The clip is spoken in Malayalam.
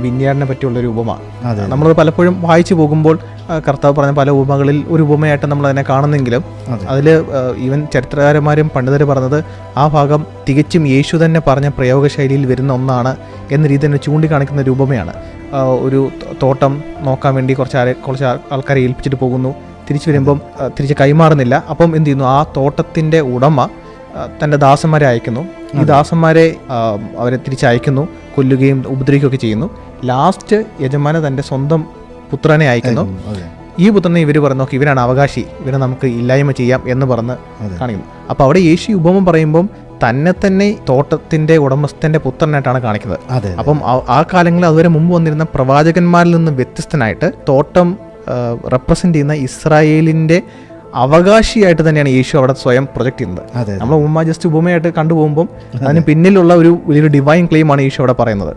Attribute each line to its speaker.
Speaker 1: വിന്യാടിനെ പറ്റിയുള്ളൊരു ഉപമ. നമ്മളത് പലപ്പോഴും വായിച്ചു പോകുമ്പോൾ കർത്താവ് പറഞ്ഞ പല ഉപമകളിൽ ഒരു ഉപമയായിട്ട് നമ്മൾ അതിനെ കാണുന്നെങ്കിലും അതിൽ ഈവൻ ചരിത്രകാരന്മാരും പണ്ഡിതർ പറഞ്ഞത് ആ ഭാഗം തികച്ചും യേശു തന്നെ പറഞ്ഞ പ്രയോഗശൈലിയിൽ വരുന്ന ഒന്നാണ് എന്ന രീതി തന്നെ ചൂണ്ടിക്കാണിക്കുന്ന ഒരു ഉപമയാണ്. ഒരു തോട്ടം നോക്കാൻ വേണ്ടി കുറച്ച് ആൾക്കാരെ ഏൽപ്പിച്ചിട്ട് പോകുന്നു. തിരിച്ചു വരുമ്പം തിരിച്ച് കൈമാറുന്നില്ല. അപ്പം എന്ത് ചെയ്യുന്നു, ആ തോട്ടത്തിൻ്റെ ഉടമ തൻ്റെ ദാസന്മാരെ അയക്കുന്നു. ഈ ദാസന്മാരെ അവരെ തിരിച്ചയക്കുന്നു, കൊല്ലുകയും ഉപദ്രവിക്കുകയൊക്കെ ചെയ്യുന്നു. ലാസ്റ്റ് യജമാന തൻ്റെ സ്വന്തം പുത്രനെ അയക്കുന്നു. ഈ പുത്രനെ ഇവർ പറഞ്ഞു, നോക്കി ഇവരാണ് അവകാശി, ഇവരെ നമുക്ക് ഇല്ലായ്മ ചെയ്യാം എന്ന് പറഞ്ഞ് കാണിക്കുന്നു. അപ്പോൾ അവിടെ യേശു ഉപമ പറയുമ്പം തന്നെ തോട്ടത്തിൻ്റെ ഉടമസ്ഥൻ്റെ പുത്രനായിട്ടാണ് കാണിക്കുന്നത്. അപ്പം ആ കാലങ്ങളിൽ അതുവരെ മുമ്പ് വന്നിരുന്ന പ്രവാചകന്മാരിൽ നിന്ന് വ്യത്യസ്തനായിട്ട് തോട്ടം റെപ്രസെൻ്റ് ചെയ്യുന്ന ഇസ്രായേലിൻ്റെ അവകാശിയായിട്ട് തന്നെയാണ് യേശു അവിടെ സ്വയം പ്രൊജക്ട് ചെയ്യുന്നത്. നമ്മൾ ഉപമ ജസ്റ്റ് ഉപമയായിട്ട് കണ്ടുപോകുമ്പം അതിന് പിന്നിലുള്ള ഒരു വലിയൊരു ഡിവൈൻ ക്ലെയിമാണ് യേശു അവിടെ പറയുന്നത്.